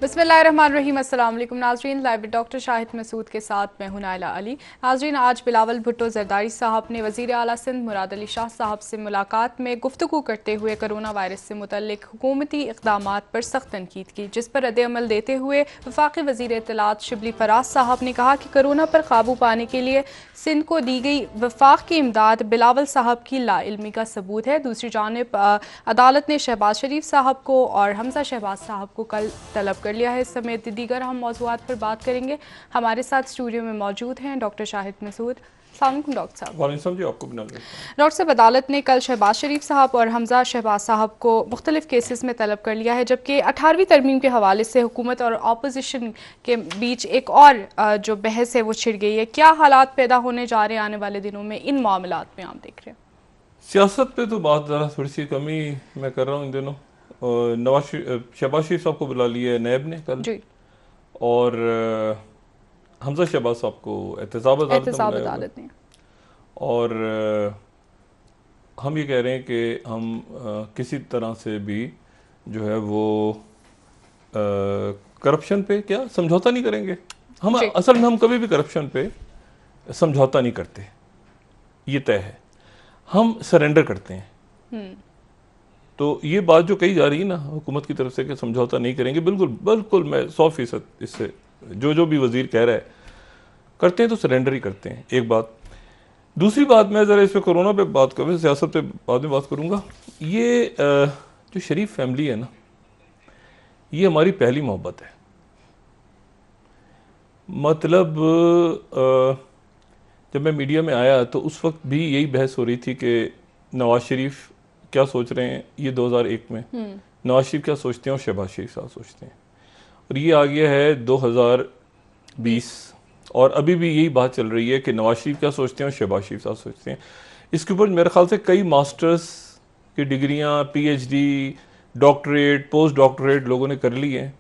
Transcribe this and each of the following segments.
बिस्मिल्लाहिर्रहमानिर्रहीम। अस्सलाम वालेकुम नाज़रीन, लाइव डॉक्टर शाहिद मसूद के साथ मैं हूं नाइला अली। नाज़रीन, आज बिलावल भुट्टो जरदारी साहब ने वज़ीर आला सिंध मुराद अली शाह साहब से मुलाकात में गुफ्तगू करते हुए कोरोना वायरस से मुतल्लिक हुकूमती इक़दामात पर सख्त तनकीद की, जिस पर रद्द-ए-अमल देते हुए वफाकी वज़ीर इत्तलात शिबली फराज साहब ने कहा कि कोरोना पर काबू पाने के लिए सिंध को दी गई वफाक की इमदाद बिलावल साहब की लाइल्मी का सबूत है। दूसरी जानिब अदालत ने शहबाज शरीफ साहब को और हमजा शहबाज साहब को कल तलब कर लिया है। इस समेत दीगर हम मौज़ूआत पर बात करेंगे। हमारे साथ स्टूडियो में मौजूद हैं डॉक्टर शाहिद मसूद। अस्सलाम वालेकुम डॉक्टर साहब। वालेकुम जी, आपको भी डॉक्टर साहब, अदालत ने कल शहबाज शरीफ साहब और हमजा शहबाज साहब को मुख्तलिफ केसेस में तलब कर लिया है, जबकि 18वीं तरमीम के हवाले से हुकूमत और अपोजिशन के बीच एक और जो बहस है वो छिड़ गई है। क्या हालात पैदा होने जा रहे हैं आने वाले दिनों में इन मामलात में, आप देख रहे हैं? सियासत पे तो बात ज़रा थोड़ी सी कमी मैं कर रहा हूँ इन दिनों। शहबाज शरीफ साहब को बुला लिया है नैब ने कल, जी, और हमजा शहबाज साहब को एहतसाब अदालत ने एहतसाब बुलाया हुआ है। अदालत ने। और हम ये कह रहे हैं कि हम किसी तरह से भी जो है वो करप्शन पे क्या समझौता नहीं करेंगे। हम जी, असल में हम कभी भी करप्शन पे समझौता नहीं करते, ये तय है। हम सरेंडर करते हैं। तो ये बात जो कही जा रही है ना हुकूमत की तरफ से कि समझौता नहीं करेंगे, बिल्कुल बिल्कुल मैं 100% इससे जो भी वजीर कह रहा है करते हैं तो सरेंडर ही करते हैं। एक बात। दूसरी बात, मैं ज़रा इस पर कोरोना पे बात करूँ, सियासत पे बाद में बात करूँगा। ये जो शरीफ फैमिली है ना, ये हमारी पहली मोहब्बत है। मतलब जब मैं मीडिया में आया तो उस वक्त भी यही बहस हो रही थी कि नवाज शरीफ क्या सोच रहे हैं। ये 2001 में नवाज शरीफ क्या सोचते हैं और शहबाज शरीफ साहब सोचते हैं, और ये आ गया है 2020, और अभी भी यही बात चल रही है कि नवाज शरीफ क्या सोचते हैं और शहबाज शरीफ साहब सोचते हैं। इसके ऊपर मेरे ख्याल से कई मास्टर्स की डिग्रियां, PhD, डॉक्टरेट, पोस्ट डॉक्टरेट लोगों ने कर ली हैं।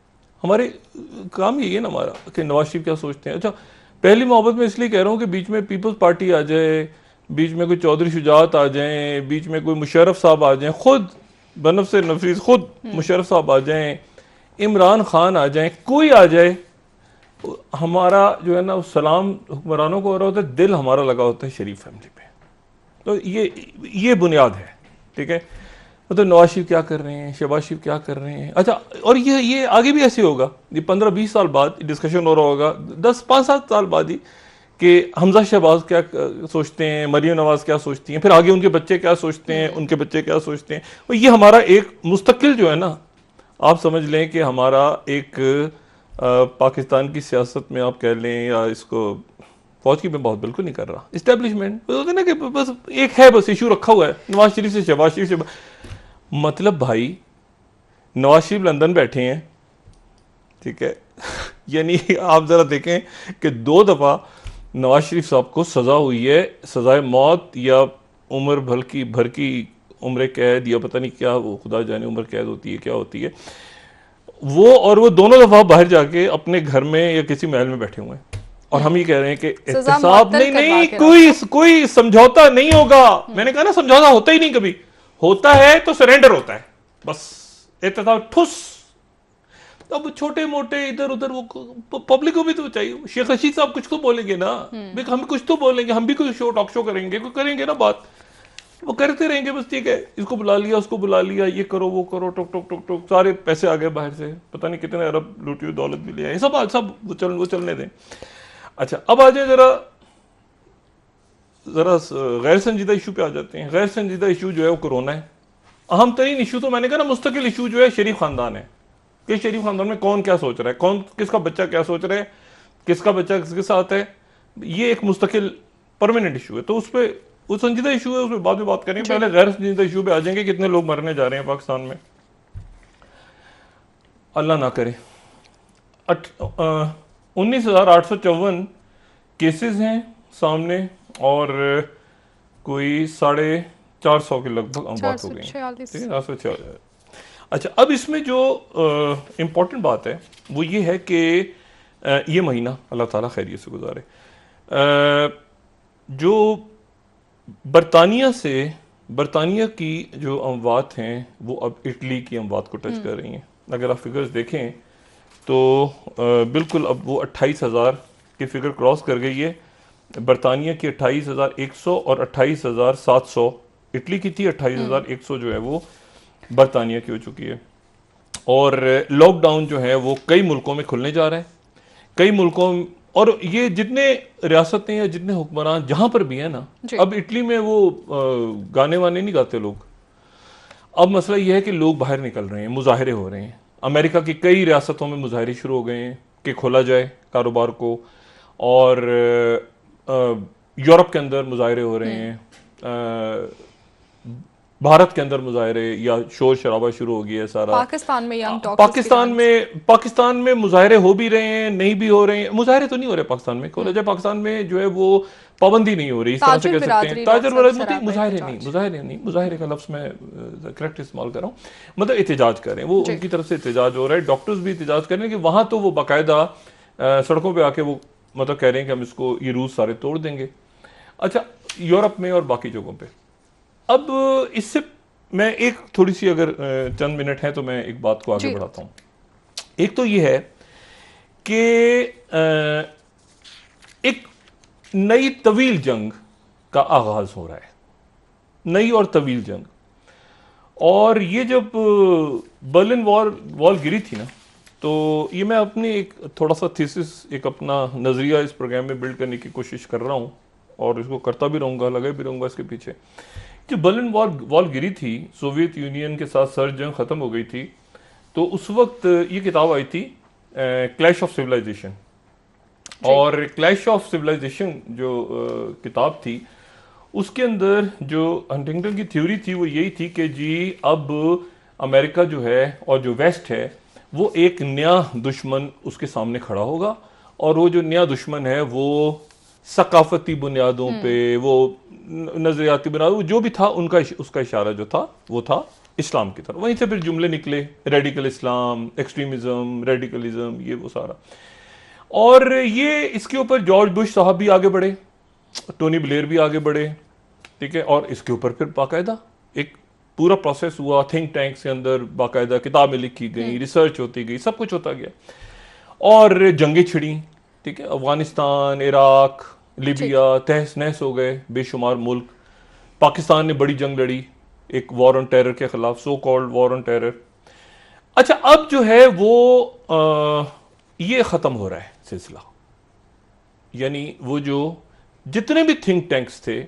हमारे काम यही है ना हमारा कि नवाज शरीफ क्या सोचते हैं। अच्छा, पहली मोहब्बत में इसलिए कह रहा हूँ कि बीच में पीपल्स पार्टी आ जाए, बीच में कोई चौधरी शुजात आ जाएं, बीच में कोई मुशर्रफ साहब आ जाएं, खुद बनफ से नफीस खुद मुशर्रफ साहब आ जाएं, इमरान खान आ जाएं, कोई आ जाए, हमारा जो है ना सलाम हुक्मरानों को हो रहा होता है, दिल हमारा लगा होता है शरीफ फैमिली पे। तो ये बुनियाद है, ठीक है। मतलब नवाज शरीफ क्या कर रहे हैं, शहबाज शरीफ क्या कर रहे हैं। अच्छा, और ये आगे भी ऐसे होगा। ये 15-20 साल बाद डिस्कशन हो रहा होगा, 10-5-7 साल बाद ही, कि हमजा शहबाज क्या सोचते हैं, मरियम नवाज क्या सोचती हैं, फिर आगे उनके बच्चे क्या सोचते हैं, उनके बच्चे क्या सोचते हैं। और ये हमारा एक मुस्तकिल जो है ना, आप समझ लें कि हमारा एक पाकिस्तान की सियासत में आप कह लें, या इसको फौज की मैं बहुत बिल्कुल नहीं कर रहा, इस्टेब्लिशमेंट होता है ना कि बस एक है, बस इशू रखा हुआ है नवाज शरीफ से शहबाज शरीफ से। मतलब भाई, नवाज शरीफ लंदन बैठे हैं, ठीक है। यानी आप ज़रा देखें कि 2 दफ़ा नवाज शरीफ साहब को सज़ा हुई है, सज़ाए मौत या उम्र भर की उम्र कैद, या पता नहीं क्या, वो खुदा जाने उम्र कैद होती है क्या होती है वो। और वो दोनों दफ़ा बाहर जाके अपने घर में या किसी महल में बैठे हुए हैं, और हम ये कह रहे हैं कि एहतसाब नहीं, कोई समझौता नहीं होगा। मैंने कहा ना, समझौता होता ही नहीं, कभी होता है तो सरेंडर होता है, बस एहतसाब ठुस। अब छोटे मोटे इधर उधर वो पब्लिक को भी तो चाहिए। शेख रशीद साहब कुछ तो बोलेंगे ना, हम कुछ तो बोलेंगे, हम भी कोई टॉक शो करेंगे, कोई करेंगे ना बात, वो करते रहेंगे बस, ठीक है। इसको बुला लिया, उसको बुला लिया, ये करो वो करो, टुक टुक टुक टुक, सारे पैसे आ गए बाहर से, पता नहीं कितने अरब लूटी हुई दौलत भी लिया, ये सब वो चलने दें। अच्छा, अब आ जाए जरा गैर संजीदा इशू पे आ जाते हैं। गैर संजीदा इशू जो है वो कोरोना है। अहम तरीन इशू तो मैंने कहा ना, मुस्तकिल इशू जो है शरीफ खानदान है, कि शरीफ खानदान में कौन क्या सोच रहा है, कौन किसका बच्चा क्या सोच रहा है, किसका बच्चा किसके साथ है। ये एक मुस्तकिल परमानेंट इशू है, तो उस पर वो संजीदा इशू है, उस पर बाद में बात करेंगे। पहले गैर संजीदा इशू पे आ जाएंगे, कितने लोग मरने जा रहे हैं पाकिस्तान में, अल्लाह ना करे। 19,854 केसेस हैं सामने, और कोई 450 के लगभग बात हो गई, ठीक है, 446। अच्छा, अब इसमें जो इम्पोर्टेंट बात है वो ये है कि ये महीना अल्लाह ताला खैरियत से गुजारे। जो बरतानिया की जो अमवात हैं वो अब इटली की अमवात को टच कर रही हैं। अगर आप फिगर्स देखें तो बिल्कुल अब वो 28,000 की फिगर क्रॉस कर गई है। बरतानिया की 28,100 और 28,700 इटली की थी, 28,100 जो है वो बरतानिया की हो चुकी है। और लॉकडाउन जो है वो कई मुल्कों में खुलने जा रहा है, कई मुल्कों, और ये जितने रियासतें या जितने हुक्मरान जहां पर भी है ना, अब इटली में वो गाने वाने नहीं गाते लोग। अब मसला यह है कि लोग बाहर निकल रहे हैं, मुजाहरे हो रहे हैं। अमेरिका की कई रियासतों में मुजाहरे शुरू हो गए हैं कि खोला जाए कारोबार को, और यूरोप के अंदर मुजाहरे हो रहे हैं, भारत के अंदर मुजाहरे या शोर शराबा शुरू हो गया है सारा। पाकिस्तान में यंग डॉक्टर्स पाकिस्तान में मुजाहरे हो भी रहे हैं, नहीं भी हो रहे हैं। मुजाहरे तो नहीं हो रहे पाकिस्तान में, खोला जाए पाकिस्तान में जो है वो पाबंदी नहीं हो रही, इस तरह से कह सकते हैं। ताजर बिरादरी, मुजाहरे का लफ्ज मैं करेक्ट इस्तेमाल कर रहा हूँ, मतलब एहतजाज कर रहे हैं वो, उनकी तरफ से एहतजाज हो रहा है। डॉक्टर्स भी एहतजाज कर रहे हैं कि वहां तो वो बाकायदा सड़कों पर आके वो मतलब कह रहे हैं कि हम इसको, ये रूल्स सारे तोड़ देंगे। अच्छा, यूरोप में और बाकी जगहों पे अब इससे मैं एक थोड़ी सी, अगर चंद मिनट है तो मैं एक बात को आगे बढ़ाता हूं। एक तो ये है कि एक नई तवील जंग का आगाज हो रहा है, नई और तवील जंग। और ये जब बर्लिन वॉल गिरी थी ना, तो ये मैं अपनी एक थोड़ा सा थीसिस, एक अपना नजरिया इस प्रोग्राम में बिल्ड करने की कोशिश कर रहा हूं, और इसको करता भी रहूंगा, लगे भी रहूंगा इसके पीछे। जब बर्लिन वॉल गिरी थी, सोवियत यूनियन के साथ सर्द जंग खत्म हो गई थी, तो उस वक्त ये किताब आई थी क्लैश ऑफ सिविलाइजेशन। और क्लैश ऑफ सिविलाइजेशन जो किताब थी, उसके अंदर जो हंटिंगटन की थ्योरी थी वो यही थी कि जी अब अमेरिका जो है और जो वेस्ट है वो एक नया दुश्मन उसके सामने खड़ा होगा, और वो जो नया दुश्मन है वो सकाफती बुनियादों पे, वो नजरियाती बुनियादों, जो भी था उनका, उसका इशारा जो था वो था इस्लाम की तरफ। वहीं से फिर जुमले निकले, रेडिकल इस्लाम, एक्सट्रीमिज्म, रेडिकलिज्म, ये वो सारा। और ये इसके ऊपर जॉर्ज बुश साहब भी आगे बढ़े, टोनी ब्लेयर भी आगे बढ़े, ठीक है। और इसके ऊपर फिर बाकायदा एक पूरा प्रोसेस हुआ, थिंक टैंक्स के अंदर बाकायदा किताबें लिखी गई, रिसर्च होती गई, सब कुछ होता गया, और जंगें छिड़ी, ठीक है। अफगानिस्तान, इराक, लीबिया तहस नहस हो गए, बेशुमार मुल्क। पाकिस्तान ने बड़ी जंग लड़ी, एक वॉर ऑन टेरर के खिलाफ, so called war on terror. अच्छा, अब जो है वो ये खत्म हो रहा है सिलसिला, यानी वो जो जितने भी थिंक टैंक्स थे,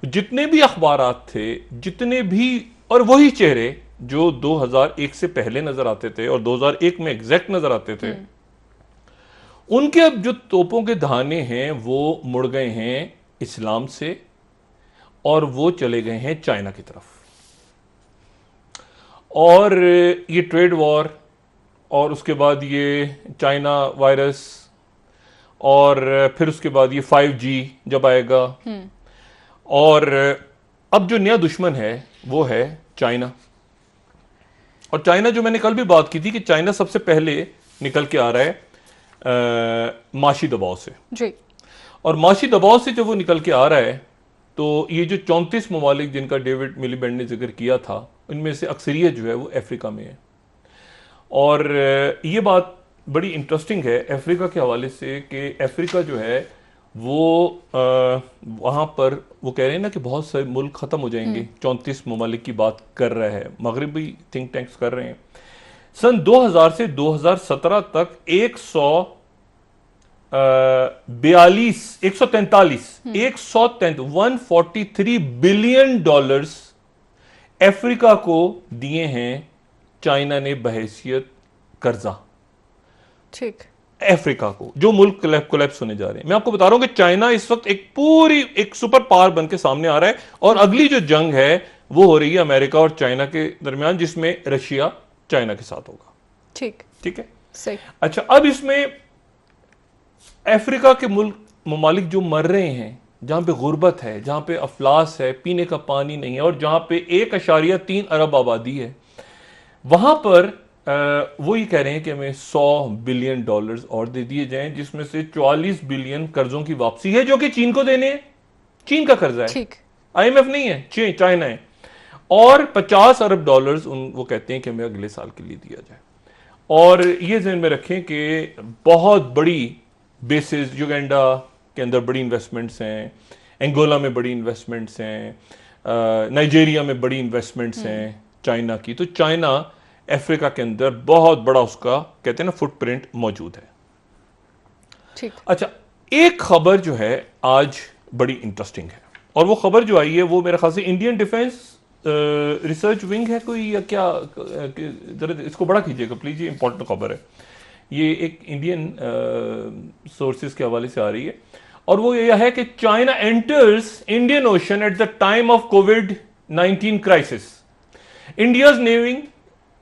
जितने भी अखबारात थे, जितने भी, और वही चेहरे जो 2001 से पहले नजर आते थे और 2001 में एग्जैक्ट नजर आते थे, उनके अब जो तोपों के दहाने हैं वो मुड़ गए हैं इस्लाम से, और वो चले गए हैं चाइना की तरफ। और ये ट्रेड वॉर, और उसके बाद ये चाइना वायरस, और फिर उसके बाद ये 5G जब आएगा, और अब जो नया दुश्मन है वो है चाइना। और चाइना, जो मैंने कल भी बात की थी कि चाइना सबसे पहले निकल के आ रहा है माशी दबाव से जी। और माशी दबाव से जब वो निकल के आ रहा है, तो ये जो 34 ममालिक जिनका डेविड मिलीबैंड ने जिक्र किया था, इनमें से अक्सरियत जो है वो अफ्रीका में है। और ये बात बड़ी इंटरेस्टिंग है अफ्रीका के हवाले से कि अफ्रीका जो है वो वहाँ पर वो कह रहे हैं ना कि बहुत सारे मुल्क ख़त्म हो जाएंगे, 34 ममालिक की बात कर रहा है, मगरबी थिंक टैंक्स कर रहे हैं। सन 2000 से 2017 तक 143 बिलियन डॉलर्स अफ्रीका को दिए हैं चाइना ने बहैसियत कर्जा। ठीक, अफ्रीका को, जो मुल्क कोलैप्स होने जा रहे हैं। मैं आपको बता रहा हूं कि चाइना इस वक्त एक पूरी एक सुपर पावर बन के सामने आ रहा है, और अगली जो जंग है वो हो रही है अमेरिका और चाइना के दरमियान, जिसमें रशिया चाइना के साथ होगा। ठीक, ठीक है, सही। अच्छा, अब इसमें अफ्रीका के मुल्क ममालिक जो मर रहे हैं, जहां पे गुर्बत है, जहां पे अफलास है, पीने का पानी नहीं है, और जहां पे 1.3 अरब आबादी है, वहां पर वो ये कह रहे हैं कि हमें 100 बिलियन डॉलर्स और दे दिए जाएं, जिसमें से 44 बिलियन कर्जों की वापसी है, जो कि चीन को देने हैं। चीन का कर्जा है, IMF नहीं है, चाइना है। और 50 अरब डॉलर्स वो कहते हैं कि हमें अगले साल के लिए दिया जाए। और ये ध्यान में रखें कि बहुत बड़ी बेसिस युगांडा के अंदर बड़ी इन्वेस्टमेंट्स हैं, एंगोला में बड़ी इन्वेस्टमेंट्स हैं, नाइजीरिया में बड़ी इन्वेस्टमेंट्स हैं चाइना की। तो चाइना अफ्रीका के अंदर बहुत बड़ा उसका कहते हैं ना फुटप्रिंट मौजूद है। ठीक। अच्छा, एक खबर जो है आज बड़ी इंटरेस्टिंग है, और वो खबर जो आई है वो मेरे ख्याल से इंडियन डिफेंस रिसर्च विंग है कोई या क्या, जरा इसको बड़ा कीजिएगा प्लीज, ये इंपॉर्टेंट खबर है। ये एक इंडियन सोर्सेज के हवाले से आ रही है, और वो यह है कि China enters Indian ocean at the time of covid crisis, India's navy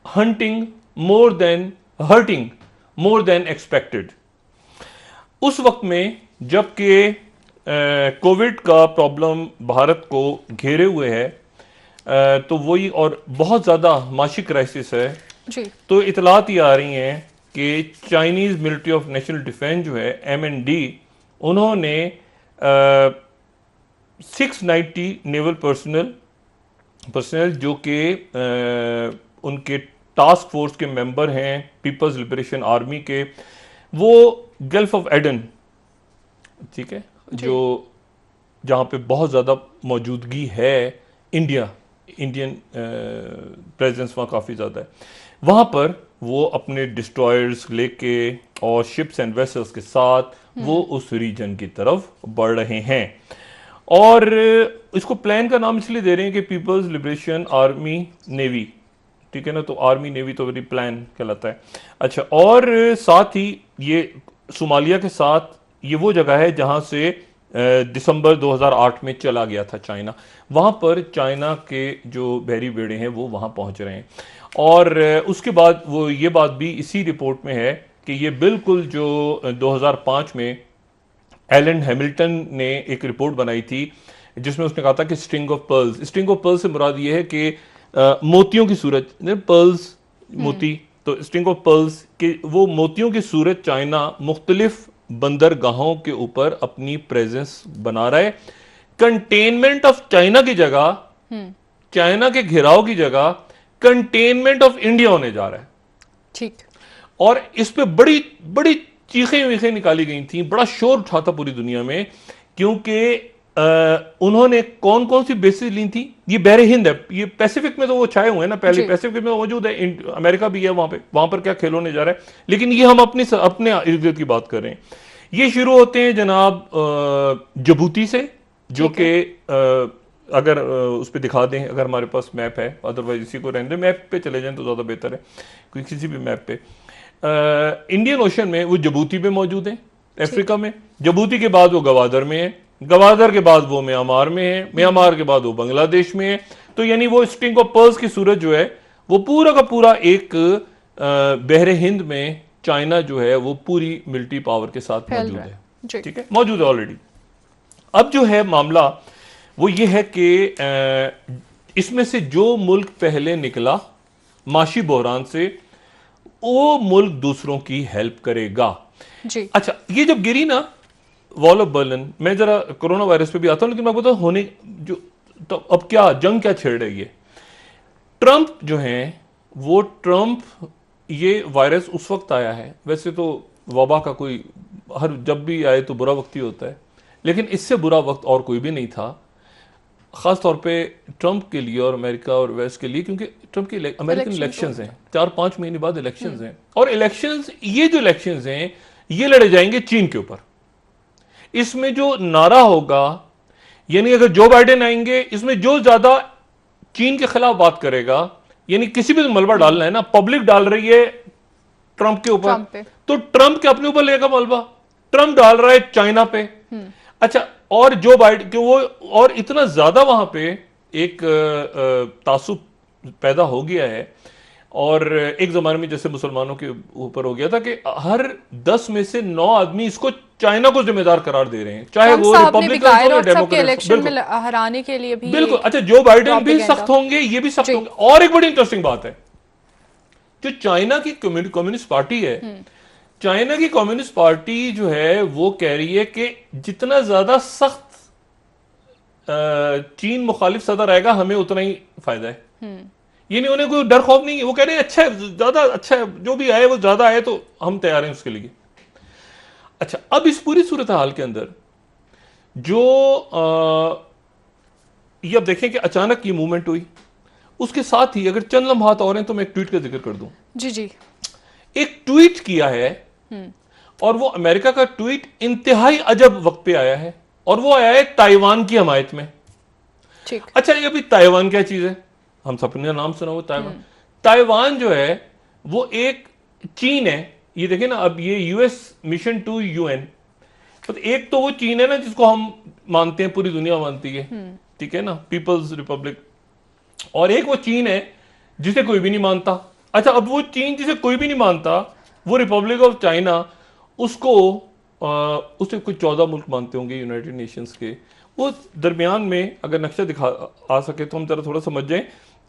hunting more than hurting more than expected. उस वक्त में जबकि कोविड का प्रॉब्लम भारत को घेरे हुए है, तो वही और बहुत ज़्यादा माशी क्राइसिस है जी। तो इतलात ये आ रही हैं कि Chinese military of national defence जो है MND, उन्होंने 690 नेवल पर्सनल जो कि उनके टास्क फोर्स के मेंबर हैं पीपल्स लिबरेशन आर्मी के, वो गल्फ ऑफ एडन, ठीक है, जो जहाँ पे बहुत ज़्यादा मौजूदगी है इंडियन प्रेजेंस वहाँ काफ़ी ज़्यादा है, वहाँ पर वो अपने डिस्ट्रॉयर्स लेके और शिप्स एंड वेसल्स के साथ वो उस रीजन की तरफ बढ़ रहे हैं। और इसको प्लान का नाम इसलिए दे रहे हैं कि पीपल्स लिबरेशन आर्मी नेवी, ठीक है ना, तो आर्मी नेवी तो वेरी प्लान कहलाता है। अच्छा, और साथ ही ये सोमालिया के साथ ये वो जगह है जहां से दिसंबर 2008 में चला गया था चाइना, वहां पर चाइना के जो बहरी बेड़े हैं वो वहां पहुंच रहे हैं। और उसके बाद वो ये बात भी इसी रिपोर्ट में है कि ये बिल्कुल जो 2005 में एलन हैमिल्टन ने एक रिपोर्ट बनाई थी जिसमें उसने कहा था कि स्ट्रिंग ऑफ पर्ल्स से मुराद ये है कि मोतियों की सूरत, पर्ल्स मोती, तो स्ट्रिंग ऑफ पर्ल्स के वो मोतियों की सूरत चाइना मुख्तलिफ बंदरगाहों के ऊपर अपनी प्रेजेंस बना रहा है। कंटेनमेंट ऑफ चाइना की जगह, चाइना के घेराव की जगह कंटेनमेंट ऑफ इंडिया होने जा रहा है। ठीक। और इस पे बड़ी बड़ी चीखें वीखें निकाली गई थी, बड़ा शोर उठा था पूरी दुनिया में, क्योंकि उन्होंने कौन कौन सी बेसिस ली थी। ये बहरे हिंद है, ये पैसिफिक में तो वो छाए हुए हैं ना, पहले पैसिफिक में मौजूद है, अमेरिका भी है वहां पर क्या खेल होने जा रहा है। लेकिन ये हम अपने इर्द गिर्द की बात कर रहे हैं। ये शुरू होते हैं जनाब जिबूती से, जो कि अगर उस पर दिखा दें, अगर हमारे पास मैप है, अदरवाइज इसी को रहने दें, मैप पे चले जाएं तो ज़्यादा बेहतर है, कोई किसी भी मैप पे। इंडियन ओशन में वो जिबूती पे मौजूद है अफ्रीका में, जिबूती के बाद वो गवादर में है, गवादर के बाद वो म्यांमार में है, म्यांमार के बाद वो बांग्लादेश में है। तो यानी वो स्ट्रिंग ऑफ पर्ल्स की सूरत जो है वो पूरा का पूरा एक बहरे हिंद में चाइना जो है वो पूरी मिलिट्री पावर के साथ मौजूद है, ठीक है, मौजूद है ऑलरेडी। अब जो है मामला वो ये है कि इसमें से जो मुल्क पहले निकला माशी बहरान से, वो मुल्क दूसरों की हेल्प करेगा जी। अच्छा, ये जब गिरी ना वॉल ऑफ बर्लिन, मैं जरा कोरोना वायरस पे भी आता हूं, लेकिन मैं बताऊं होने जो तो अब क्या जंग क्या छेड़ रही है। ट्रंप जो है वो ये वायरस उस वक्त आया है, वैसे तो वबा का कोई हर जब भी आए तो बुरा वक्त ही होता है, लेकिन इससे बुरा वक्त और कोई भी नहीं था, खास तौर पे ट्रंप के लिए और अमेरिका और वेस्ट के लिए, क्योंकि ट्रंप के अमेरिकन इलेक्शंस हैं, 4-5 महीने बाद इलेक्शंस हैं, और इलेक्शंस, ये जो इलेक्शंस हैं ये लड़े जाएंगे चीन के ऊपर। इसमें जो नारा होगा, यानी अगर जो बाइडेन आएंगे, इसमें जो ज्यादा चीन के खिलाफ बात करेगा, यानी किसी भी मलबा डालना है ना, पब्लिक डाल रही है ट्रंप के ऊपर, तो ट्रंप के अपने ऊपर लेगा मलबा, ट्रंप डाल रहा है चाइना पे। अच्छा, और जो बाइडेन कि वो और इतना ज्यादा वहां पे एक तासुब पैदा हो गया है, और एक जमाने में जैसे मुसलमानों के ऊपर हो गया था कि हर 10 में से 9 आदमी इसको चाइना को जिम्मेदार करार दे रहे हैं, चाहे वो रिपब्लिकन हो या डेमोक्रेट, हराने के लिए भी। बिल्कुल। अच्छा, जो बाइडेन भी सख्त होंगे, ये भी सख्त होंगे। और एक बड़ी इंटरेस्टिंग बात है, जो चाइना की कम्युनिस्ट पार्टी है, चाइना की कम्युनिस्ट पार्टी जो है वो कह रही है कि जितना ज्यादा सख्त चीन मुखालिफ सदर आएगा हमें उतना ही फायदा है। ये नहीं, उन्हें कोई डर खौफ नहीं है, वो कह रहे हैं अच्छा है, ज्यादा अच्छा है, जो भी आए वो ज्यादा आए तो हम तैयार हैं उसके लिए। अच्छा, अब इस पूरी सूरत हाल के अंदर जो ये अब देखें कि अचानक ये मूवमेंट हुई, उसके साथ ही अगर चंद लम्हात और हैं तो मैं एक ट्वीट का जिक्र कर दूं। जी जी। एक ट्वीट किया है और वो अमेरिका का ट्वीट इंतहाई अजब वक्त पे आया है, और वो आया है ताइवान की हमायत में। ठीक। अच्छा, ये अभी ताइवान क्या चीज है, हम सबने नाम सुना हो ताइवान। ताइवान जो है वो एक चीन है, ये देखें ना, अब ये यूएस मिशन टू यूएन, तो एक तो वो चीन है ना जिसको हम मानते हैं, पूरी दुनिया मानती है, ठीक है ना, पीपल्स रिपब्लिक, और एक वो चीन है जिसे कोई भी नहीं मानता। अच्छा, अब वो चीन जिसे कोई भी नहीं मानता, वो रिपब्लिक ऑफ चाइना, उसको उसे कुछ 14 मुल्क मानते होंगे यूनाइटेड नेशंस के। वो दरमियान में अगर नक्शा दिखा आ सके तो हम जरा थोड़ा समझ जाएं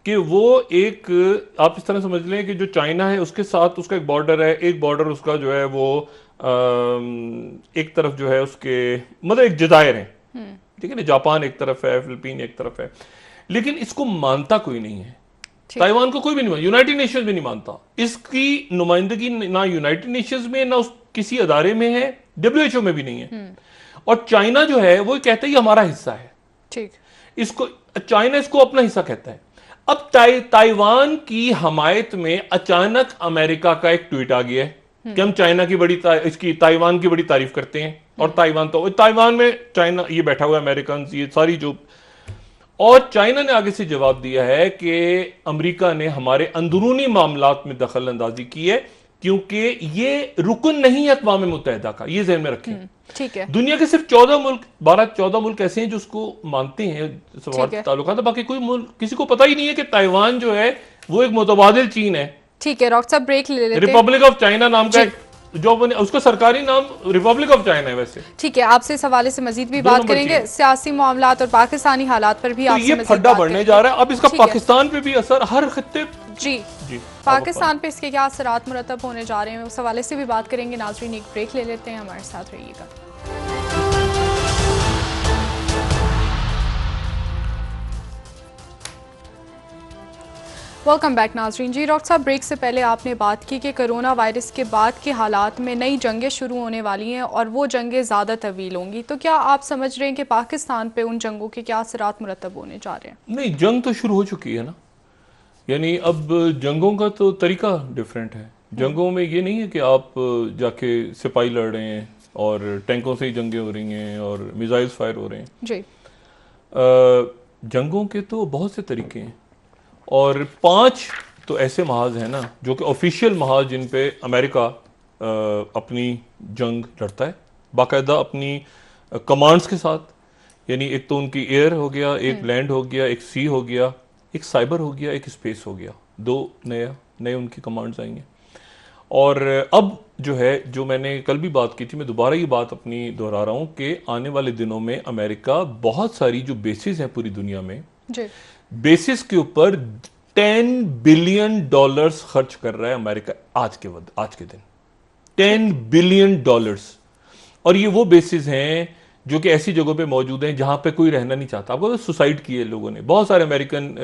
कि वो एक, आप इस तरह समझ लें कि जो चाइना है उसके साथ उसका एक बॉर्डर है, एक बॉर्डर उसका जो है वो एक तरफ जो है उसके मतलब एक जजायर है, ठीक है ना, जापान एक तरफ है, फिलीपीन एक तरफ है, लेकिन इसको मानता कोई नहीं है। ताइवान को कोई भी नहीं मानता, यूनाइटेड नेशंस में नहीं मानता, इसकी नुमाइंदगी ना यूनाइटेड नेशंस में ना उस किसी अदारे में है, डब्ल्यूएचओ में भी नहीं है। और चाइना जो है वो कहता है ये हमारा हिस्सा है, ठीक, इसको चाइना इसको अपना हिस्सा कहता है। अब ताइवान की हमायत में अचानक अमेरिका का एक ट्वीट आ गया है कि हम चाइना की इसकी ताइवान की बड़ी तारीफ करते हैं, और ताइवान में चाइना ये बैठा हुआ अमेरिकन, ये सारी जो, और चाइना ने आगे से जवाब दिया है कि अमेरिका ने हमारे अंदरूनी मामलात में दखल अंदाजी की है, क्योंकि ये रुकन नहीं है अक़वाम मुत्तहिदा का, ये ज़हन में रखें। ठीक है, दुनिया के सिर्फ 14 मुल्क, 12-14 मुल्क ऐसे हैं जो उसको मानते हैं, सवाल ताल्लुकात, बाकी कोई मुल्क किसी को पता ही नहीं है कि ताइवान जो है वो एक मुतबादिल चीन है। ठीक है डॉक्टर साहब, ब्रेक ले लेते हैं। रिपब्लिक ऑफ चाइना नाम का जो उसका सरकारी नाम रिपब्लिक ऑफ चाइना है वैसे। ठीक है, आपसे इस हवाले से मजीद भी बात करेंगे, सियासी मामलात और पाकिस्तानी हालात पर भी तो ये फड्डा बढ़ने जा रहा है, अब इसका पाकिस्तान पे भी असर, हर खित्ते जी पाकिस्तान पे इसके क्या असरात मुरतब होने जा रहे हैं, उस हवाले से भी बात करेंगे। नाज़रीन, एक ब्रेक ले लेते हैं, हमारे साथ रहिएगा। वेलकम बैक नाज़रीन। जी डॉक्टर साहब, ब्रेक से पहले आपने बात की कि कोरोना वायरस के बाद के हालात में नई जंगें शुरू होने वाली हैं और वो जंगें ज़्यादा तवील होंगी, तो क्या आप समझ रहे हैं कि पाकिस्तान पे उन जंगों के क्या असरात मुरतब होने जा रहे हैं? नहीं, जंग तो शुरू हो चुकी है ना, यानी अब जंगों का तो तरीका डिफरेंट है। जंगों में ये नहीं है कि आप जाके सिपाही लड़ रहे हैं और टैंकों से ही जंगें हो रही हैं और मिसाइल्स फायर हो रहे हैं जी। जंगों के तो बहुत से तरीके हैं, और 5 तो ऐसे महाज हैं ना जो कि ऑफिशियल महाज, जिन पे अमेरिका अपनी जंग लड़ता है बाकायदा अपनी कमांड्स के साथ। यानी एक तो उनकी एयर हो गया, एक लैंड हो गया, एक सी हो गया, एक साइबर हो गया, एक स्पेस हो गया, 2 नए उनकी कमांड्स आएंगे। और अब जो है, जो मैंने कल भी बात की थी, मैं दोबारा ये बात अपनी दोहरा रहा हूँ कि आने वाले दिनों में अमेरिका बहुत सारी जो बेसिस हैं पूरी दुनिया में जी, बेसिस के ऊपर $10 बिलियन खर्च कर रहा है अमेरिका आज के दिन, $10 बिलियन। और ये वो बेसिस हैं जो कि ऐसी जगहों पे मौजूद हैं जहां पे कोई रहना नहीं चाहता। आपको सुसाइड किए लोगों ने, बहुत सारे अमेरिकन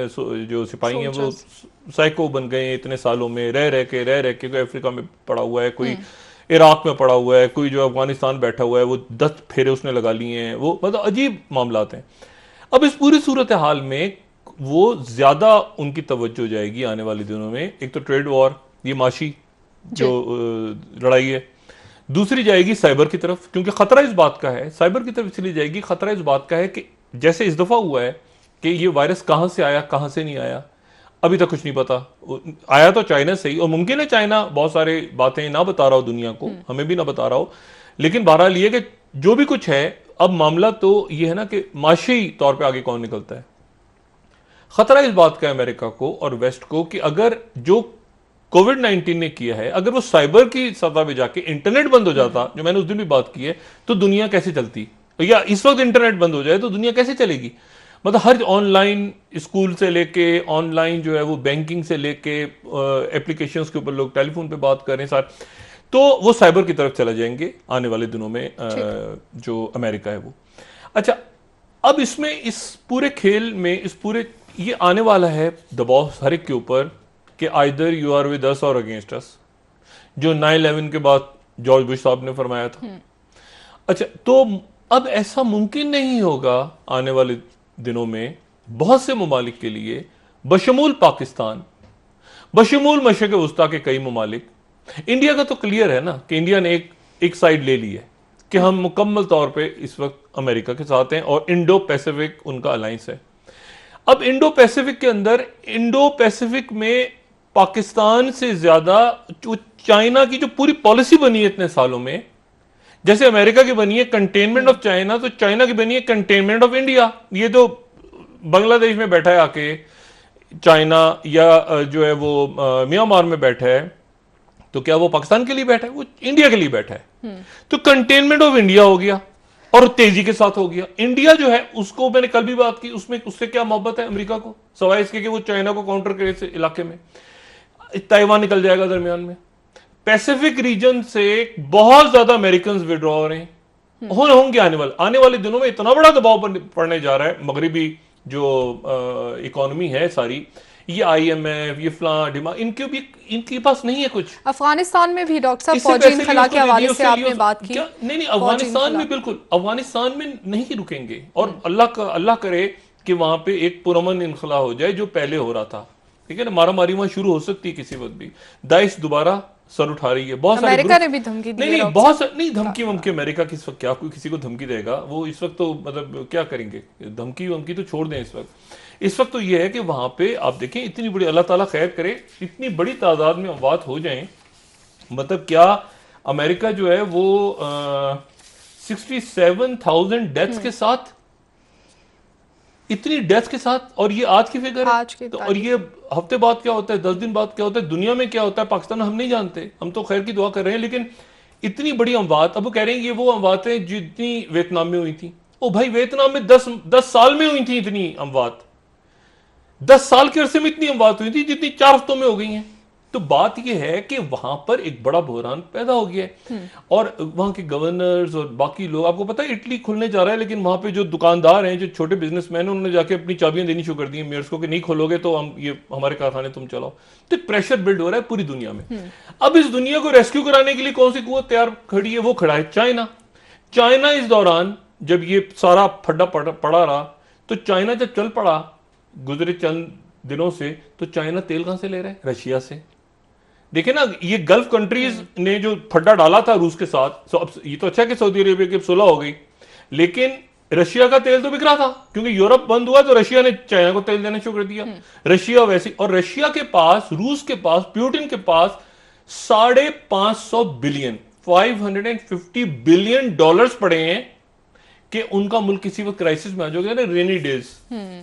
जो सिपाही हैं वो साइको बन गए इतने सालों में, रह के कोई अफ्रीका में पड़ा हुआ है, कोई इराक में पड़ा हुआ है, कोई जो अफगानिस्तान बैठा हुआ है, वो 10 फेरे उसने लगा लिए हैं, वो मतलब अजीब मामलात हैं। अब इस पूरी सूरत हाल में वो ज्यादा उनकी तवज्जो जाएगी आने वाले दिनों में, एक तो ट्रेड वॉर, ये माशी जो लड़ाई है, दूसरी जाएगी साइबर की तरफ, क्योंकि खतरा इस बात का है, साइबर की तरफ इसलिए जाएगी, खतरा इस बात का है कि जैसे इस दफा हुआ है कि ये वायरस कहां से आया कहां से नहीं आया अभी तक कुछ नहीं पता। आया तो चाइना से ही, और मुमकिन है चाइना बहुत सारी बातें ना बता रहा हो दुनिया को, हमें भी ना बता रहा हो, लेकिन बहरहाल ये कि जो भी कुछ है, अब मामला तो ये है ना कि माशी तौर पर आगे कौन निकलता है। खतरा इस बात का है अमेरिका को और वेस्ट को कि अगर जो कोविड-19 ने किया है, अगर वो साइबर की सतह पे जाके इंटरनेट बंद हो जाता, जो मैंने उस दिन भी बात की है, तो दुनिया कैसे चलती, या इस वक्त इंटरनेट बंद हो जाए तो दुनिया कैसे चलेगी। मतलब हर ऑनलाइन, स्कूल से लेके ऑनलाइन जो है वो बैंकिंग से लेके एप्लीकेशंस के ऊपर लोग टेलीफोन पे बात कर रहे हैं सारे, तो वो साइबर की तरफ चला जाएंगे आने वाले दिनों में जो अमेरिका है वो। अच्छा, अब इसमें इस पूरे खेल में, इस पूरे ये आने वाला है दबाव हर एक के ऊपर कि either you are with us or against अस, जो 9/11 के बाद जॉर्ज बुश साहब ने फरमाया था। अच्छा, तो अब ऐसा मुमकिन नहीं होगा आने वाले दिनों में बहुत से ममालिक के लिए, बशमूल पाकिस्तान, बशमूल मशरिक़ वस्ता के कई ममालिक। इंडिया का तो क्लियर है ना कि इंडिया ने एक साइड ले ली है कि हम मुकम्मल तौर पे इस वक्त अमेरिका के साथ हैं और इंडो पैसिफिक उनका अलायंस है। अब इंडो पैसिफिक के अंदर, इंडो पैसिफिक में पाकिस्तान से ज्यादा जो चाइना की जो पूरी पॉलिसी बनी है इतने सालों में, जैसे अमेरिका की बनी है कंटेनमेंट ऑफ चाइना, तो चाइना की बनी है कंटेनमेंट ऑफ इंडिया। ये तो बांग्लादेश में बैठा है आके चाइना, या जो है वो म्यांमार में बैठा है, तो क्या वो पाकिस्तान के लिए बैठा है? वो इंडिया के लिए बैठा है। तो कंटेनमेंट ऑफ इंडिया हो गया और तेजी के साथ हो गया। इंडिया जो है उसको, मैंने कल भी बात की, उसमें उससे क्या मोहब्बत है अमेरिका को, सवाए इसके कि वो चाइना को काउंटर करे इस इलाके में। ताइवान निकल जाएगा दरमियान में। पैसिफिक रीजन से बहुत ज्यादा अमेरिकन विड्रॉ हो रहे हैं, होंगे आने वाले दिनों में। इतना बड़ा दबाव पड़ने जा रहा है। मगरिबी जो इकोनॉमी है सारी, ये IMF, ये फलां डिमांड, इनके पास नहीं है कुछ। अफगानिस्तान में भी डॉक्टर साहब फौजी इनखला के हवाले से आपने बात की। नहीं, अफगानिस्तान में बिल्कुल, अफगानिस्तान में नहीं रुकेंगे। और अल्लाह करे कि वहां पे एक पुरअमन इनखला हो जाए जो पहले हो रहा था। ठीक है ना, मारामारी वहां शुरू हो सकती है किसी वक्त भी। दाइश दोबारा सर उठा रही है। बहुत सारे अमेरिका ने भी धमकी दी है। नहीं, बहुत नहीं, धमकी वमकी अमेरिका किस वक्त क्या कोई किसी को धमकी देगा? वो इस वक्त तो मतलब क्या करेंगे, धमकी वमकी तो छोड़ दें इस वक्त तो ये है कि वहां पे आप देखें, इतनी बड़ी, अल्लाह ताला खैर करे, इतनी बड़ी तादाद में अमवात हो जाएं। मतलब क्या अमेरिका जो है वो 67,000 डेथ्स के साथ, इतनी डेथ के साथ, और ये आज की फिगर है। तो और ये हफ्ते बाद क्या होता है, 10 दिन बाद क्या होता है, दुनिया में क्या होता है, पाकिस्तान में हम नहीं जानते। हम तो खैर की दुआ कर रहे हैं, लेकिन इतनी बड़ी अमवात। अब वो कह रहे हैं ये वो अमवातें जितनी वियतनाम में हुई थी। ओ भाई, वियतनाम में 10 साल में हुई थी इतनी अमवात। 10 साल के अरसे में इतनी अमवात हुई थी जितनी 4 हफ्तों में हो गई हैं। तो बात यह है कि वहां पर एक बड़ा बहरान पैदा हो गया है। और वहां के गवर्नर्स और बाकी लोग, आपको पता है इटली खुलने जा रहा है, लेकिन वहां पे जो दुकानदार हैं, जो छोटे बिजनेसमैन हैं, उन्होंने जाके अपनी चाबियां देनी शुरू कर दी मेयर्स को कि नहीं खोलोगे तो हम ये हमारे कारखाने तुम चलाओ। तो प्रेशर बिल्ड हो रहा है पूरी दुनिया में। अब इस दुनिया को रेस्क्यू कराने के लिए कौन सी कुव्वत तैयार खड़ी है? वो खड़ा है चाइना। चाइना इस दौरान जब ये सारा फड्डा पड़ा रहा, तो चाइना जब चल पड़ा गुजरे चंद दिनों से, तो चाइना तेल कहां से ले रहा है? रशिया से। देखे ना, ये गल्फ कंट्रीज ने जो फड्डा डाला था रूस के साथ, अब ये तो अच्छा है कि सऊदी अरेबिया की सुलह हो गई, लेकिन रशिया का तेल तो बिक रहा था, क्योंकि यूरोप बंद हुआ तो रशिया ने चाइना को तेल देना शुरू कर दिया। रशिया वैसे, और रशिया के पास, रूस के पास, पुतिन के पास 550 बिलियन, 550 बिलियन डॉलर्स पड़े हैं कि उनका मुल्क किसी वक्त क्राइसिस में आ जाएगा ना, रेनी डेज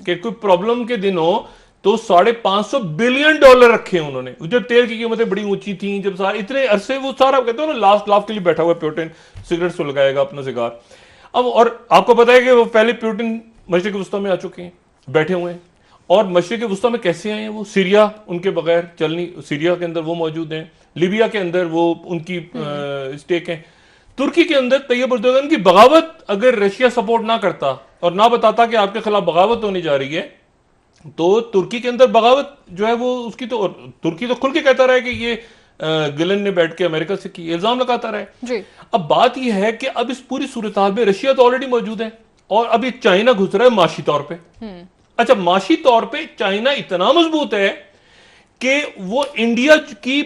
के कोई प्रॉब्लम के दिन हो, तो 550 बिलियन डॉलर रखे हैं उन्होंने। जब तेल की कीमतें बड़ी ऊंची थी, जब सारे इतने अरसे, वो सारा कहते हो ना, लास्ट लाफ के लिए बैठा हुआ पुतिन, सिगरेट सुलगाएगा अपना सिगार। अब और आपको पता है कि वो पहले पुतिन मशरिक वस्ता में आ चुके हैं, बैठे हुए हैं। और मशरिक वस्ता में कैसे आए हैं वो? सीरिया उनके बगैर चलनी, सीरिया के अंदर वो मौजूद हैं, लीबिया के अंदर वो उनकी स्टेक है, तुर्की के अंदर तैयब एर्दोगन की बगावत अगर रशिया सपोर्ट ना करता और ना बताता कि आपके खिलाफ बगावत होने जा रही है, तो तुर्की के अंदर बगावत जो है वो उसकी तो, तुर्की तो खुल के कहता रहा है कि ये गिलन ने बैठ के अमेरिका से की, इल्जाम लगाता रहा है जी। अब बात यह है कि अब इस पूरी सूरत हाल में रशिया तो ऑलरेडी मौजूद है और अब ये चाइना घुस रहा है माशी तौर पे। अच्छा, माशी तौर पे चाइना इतना मजबूत है कि वो इंडिया की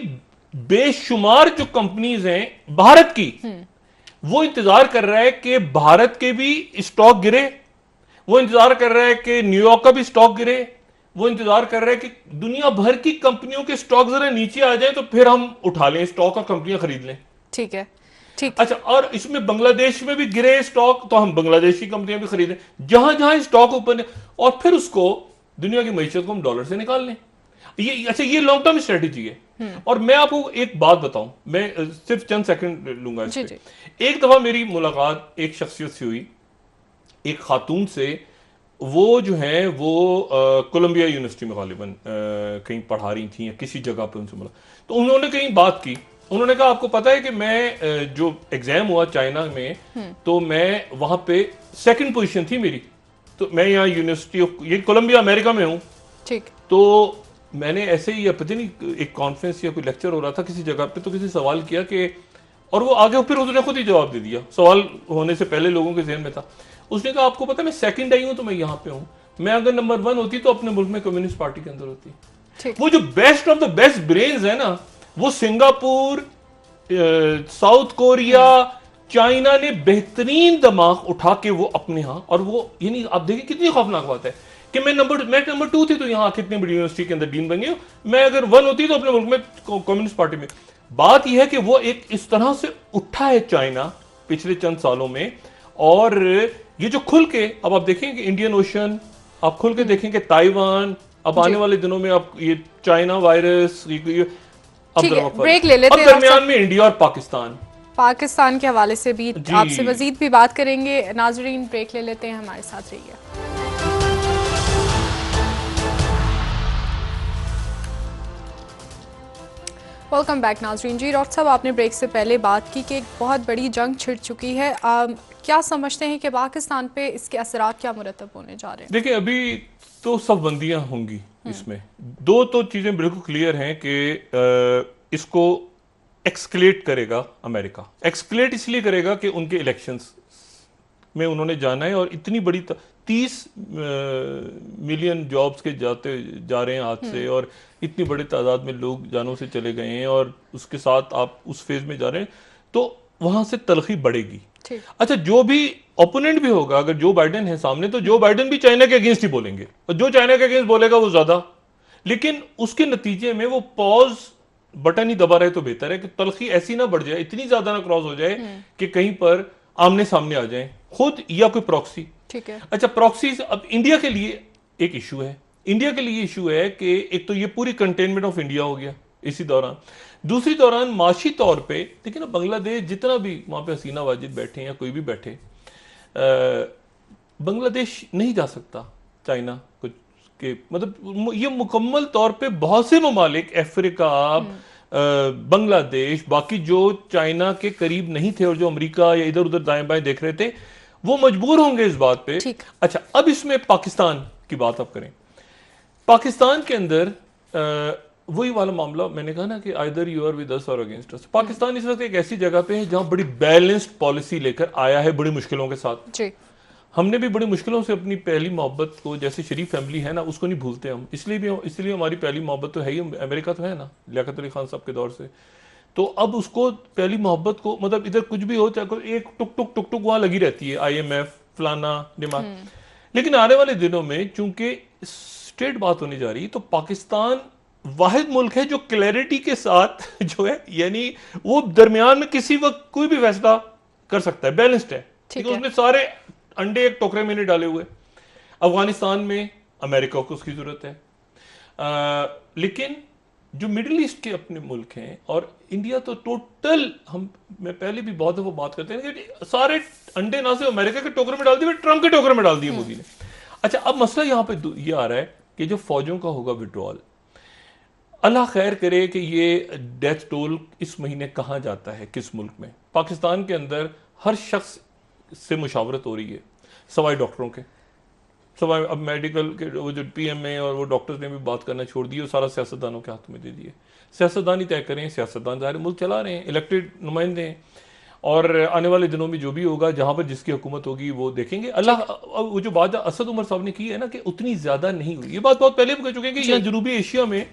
बेशुमार जो कंपनीज हैं भारत की, वो इंतजार कर रहा है कि भारत के भी स्टॉक गिरे, वो इंतजार कर रहा है कि न्यूयॉर्क का भी स्टॉक गिरे, वो इंतजार कर रहा है कि दुनिया भर की कंपनियों के स्टॉक जरा नीचे आ जाए तो फिर हम उठा लें स्टॉक और कंपनियां खरीद लें। ठीक है, ठीक। अच्छा, और इसमें बांग्लादेश में भी गिरे स्टॉक तो हम बांग्लादेश की कंपनियां भी खरीदें, जहां जहां स्टॉक ओपन है, और फिर उसको दुनिया की मैशत को हम डॉलर से निकाल लें। ये अच्छा, ये लॉन्ग टर्म स्ट्रेटेजी है। और मैं आपको एक बात बताऊं, मैं सिर्फ चंद सेकंड लूंगा इस पे। एक दफा मेरी मुलाकात एक शख्सियत से हुई, एक खातून से, वो जो है वो कोलंबिया यूनिवर्सिटी में गालिबन कहीं पढ़ा रही थी या किसी जगह पर उनसे मिला, तो उन्होंने कहीं बात की। उन्होंने कहा आपको पता है कि मैं जो एग्जाम हुआ चाइना में, तो मैं वहां पे सेकंड पोजीशन थी मेरी, तो मैं यहाँ यूनिवर्सिटी ऑफ, ये कोलंबिया अमेरिका में हूँ, ठीक। तो मैंने ऐसे ही पता नहीं एक कॉन्फ्रेंस या कोई लेक्चर हो रहा था किसी जगह पे, तो किसी सवाल किया कि, और वो आगे फिर उसने खुद ही जवाब दे दिया, सवाल होने से पहले लोगों के ज़हन में था। उसने कहा आपको पता है मैं सेकंड आई हूं तो मैं यहाँ पे हूँ, मैं अगर नंबर 1 होती तो अपने मुल्क में कम्युनिस्ट पार्टी के अंदर होती। वो जो best of the best brains है ना, वो सिंगापुर, साउथ कोरिया, चाइना ने बेहतरीन दिमाग उठा के वो अपने यहाँ, और वो यानी आप देखिए कितनी खौफनाक बात है कि मैं नंबर 2 थी तो यहाँ कितनी बड़ी यूनिवर्सिटी के अंदर डीन बन गई, मैं अगर 1 होती तो अपने मुल्क में कम्युनिस्ट पार्टी में। बात यह है कि वो एक इस तरह से उठा है चाइना पिछले चंद सालों में, और ये जो खुल के अब आप देखेंगे इंडियन ओशन, आप खुल के देखेंगे ताइवान, अब आने वाले दिनों में आप ये चाइना वायरस, ब्रेक ले लेते हैं, दरमियान में इंडिया और पाकिस्तान के हवाले से भी आपसे मजीद भी बात करेंगे। नाजरीन ब्रेक ले लेते हैं, हमारे साथ रहिए। वेलकम बैक नाजरीन। जी डॉक्टर साहब, आपने ब्रेक से पहले बात की कि एक बहुत बड़ी जंग छिड़ चुकी है, क्या समझते हैं कि पाकिस्तान पे इसके असरात क्या मुरतब होने जा रहे हैं? देखिए अभी तो सब बंदियां होंगी इसमें, दो तो चीजें बिल्कुल क्लियर हैं कि इसको एक्सकलेट करेगा अमेरिका। एक्सकलेट इसलिए करेगा कि उनके इलेक्शंस में उन्होंने जाना है, और इतनी बड़ी 30 मिलियन जॉब्स के जा रहे हैं आज से, और इतनी बड़ी तादाद में लोग जानों से चले गए हैं, और उसके साथ आप उस फेज में जा रहे हैं, तो वहां से तलखी बढ़ेगी। अच्छा, जो भी ओपोनेंट भी होगा, अगर जो बाइडेन है सामने, तो जो बाइडेन भी चाइना के अगेंस्ट ही बोलेंगे, और जो चाइना के अगेंस्ट बोलेगा वो ज्यादा, लेकिन उसके नतीजे में वो पॉज बटन ही दबा रहे तो बेहतर है कि तलखी ऐसी ना बढ़ जाए, इतनी ज्यादा ना क्रॉस हो जाए कि कहीं पर आमने सामने आ जाए, खुद या कोई प्रॉक्सी। ठीक है। अच्छा, प्रॉक्सीज अब इंडिया के लिए एक इशू है। इंडिया के लिए इशू है कि एक तो ये पूरी कंटेनमेंट ऑफ इंडिया हो गया इसी दौरान, दूसरी दौरान माशी तौर पे देखिए ना, बांग्लादेश जितना भी वहां पे हसीना वाजिद बैठे या कोई भी बैठे, बांग्लादेश नहीं जा सकता चाइना कुछ के, मतलब ये मुकम्मल तौर पे बहुत से ममालिक, अफ्रीका, बांग्लादेश, बाकी जो चाइना के करीब नहीं थे और जो अमेरिका या इधर उधर दाएं बाएं देख रहे थे, वो मजबूर होंगे इस बात पे। अच्छा, अब इसमें पाकिस्तान की बात आप करें, पाकिस्तान के अंदर वही वाला मामला मैंने कहा ना कि either you are with us or against अस। पाकिस्तान इस वक्त एक ऐसी जगह पे है जहां बड़ी बैलेंस्ड पॉलिसी लेकर आया है, बड़ी मुश्किलों के साथ। जी। हमने भी बड़ी मुश्किलों से अपनी पहली मोहब्बत को, जैसे शरीफ फैमिली है ना, उसको नहीं भूलते हम, इसलिए हमारी पहली मोहब्बत तो है ही अमेरिका तो है ना, लियाकत अली खान साहब के दौर से। तो अब उसको पहली मोहब्बत को, मतलब इधर कुछ भी हो, चाहे एक टुक टुक टुक टुक वहां लगी रहती है, IMF फलाना दिमाग। लेकिन आने वाले दिनों में चूंकि स्ट्रेट बात होने जा रही, तो पाकिस्तान वाहिद मुल्क है जो क्लैरिटी के साथ जो है, यानी वो दरमियान में किसी वक्त कोई भी फैसला कर सकता है, बैलेंस्ड है। ठीक है, उसने सारे अंडे एक टोकरे में नहीं डाले हुए। अफगानिस्तान में अमेरिका को उसकी जरूरत है, लेकिन जो मिडिल ईस्ट के अपने मुल्क हैं, और इंडिया तो टोटल, मैं पहले भी बहुत दफा बात करते हैं कि सारे अंडे ना से अमेरिका के टोकरे में डाल दिए, ट्रंप के टोकरे में डाल दिए मोदी ने। अच्छा, अब मसला यहां पे ये आ रहा है कि जो फौजों का होगा विड्रॉल, अल्लाह खैर करे कि ये डेथ टोल इस महीने कहां जाता है, किस मुल्क में। पाकिस्तान के अंदर हर शख्स से मुशावरत हो रही है, सवाई डॉक्टरों के, सवाई अब मेडिकल के वो जो PMA और वो डॉक्टर्स ने भी बात करना छोड़ दी और सारा सियासतदानों के हाथ में दे दिए। सियासतदान ही तय करें, सियासतदान ज़ाहिर मुल्क चला रहे हैं, इलेक्टेड नुमाइंदे हैं, और आने वाले दिनों में जो भी होगा, जहां पर जिसकी हुकूमत होगी वो देखेंगे। अल्लाह, वो जो बात असद उमर साहब ने की है ना कि उतनी ज्यादा नहीं हुई, ये बात बहुत पहले भी कह चुके हैं कि यहाँ जनूबी एशिया में,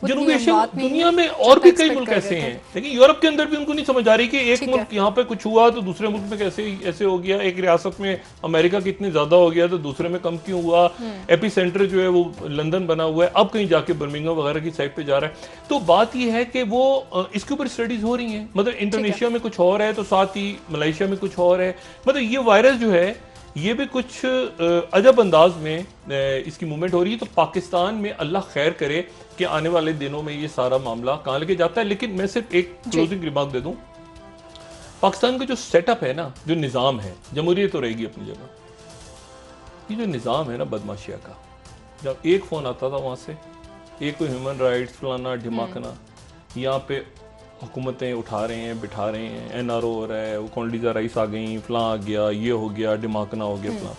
जनूबी एशिया दुनिया में और भी कई मुल्क ऐसे हैं, लेकिन यूरोप के अंदर भी उनको नहीं समझ आ रही कि एक मुल्क यहाँ पे कुछ हुआ तो दूसरे मुल्क में कैसे ऐसे हो गया, एक रियासत में अमेरिका की इतने ज्यादा हो गया तो दूसरे में कम क्यों हुआ, एपी सेंटर जो है वो लंदन बना हुआ है, अब कहीं जाके बर्मिंघम वगैरह की साइड पे जा रहा है। तो बात यह है कि वो इसके ऊपर स्टडीज हो रही हैं, मतलब इंडोनेशिया में कुछ और है तो साथ ही मलेशिया में कुछ और है, मतलब ये वायरस जो है ये भी कुछ अजब अंदाज में इसकी मूवमेंट हो रही है। तो पाकिस्तान में अल्लाह खैर करे कि आने वाले दिनों में ये सारा मामला कहाँ लेके जाता है। लेकिन मैं सिर्फ एक क्लोजिंग रिमार्क दे दूं, पाकिस्तान का जो सेटअप है ना, जो निज़ाम है, जमहूरियत तो रहेगी अपनी जगह, ये जो निज़ाम है ना बदमाशिया का, जब एक फ़ोन आता था वहाँ से, एक कोई ह्यूमन राइट्स फलाना ढिमाकना, यहाँ पे हुकूमतें उठा रहे हैं, बिठा रहे हैं, NRO हो रहा है, वो कॉन्डीजा राइस आ गई, फलां आ गया, ये हो गया, डिमाकना हो गया, फलां,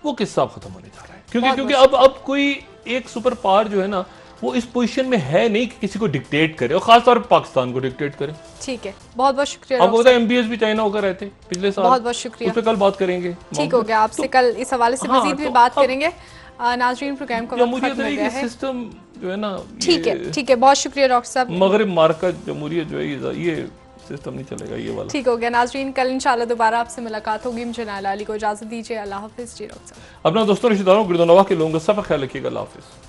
वो किस्सा खत्म होने जा रहा है। क्योंकि अब कोई एक सुपर पावर जो है ना वो इस पोजीशन में है नहीं कि किसी को डिक्टेट करे, और खासतौर पर पाकिस्तान को डिक्टेट करे। ठीक है, बहुत बहुत शुक्रिया। आपको पता है MBS भी चाइना होकर रहते पिछले साल। बहुत बहुत शुक्रिया। उस पर कल बात करेंगे। ठीक हो गया, आपसे कल इस हवाले से मजीद भी बात करेंगे। नाजरीन, प्रोग्राम का वक्त खत्म हो गया है। सिस्टम जो है ना, ठीक है, बहुत शुक्रिया डॉक्टर साहब। मगरिब मार्का जमहूरियत जो है ये सिस्टम नहीं चलेगा, ये वाला। ठीक हो गया नाजरीन, कल इंशाल्लाह दोबारा आपसे मुलाकात होगी। मुझे नायला अली को इजाजत दीजिए। अल्लाह हाफिज जी डॉक्टर साहब। अपना दोस्तों रिश्तेदारों गिरदोनवा के लोगों का सब ख्याल रखिएगा। अल्लाह हाफिज।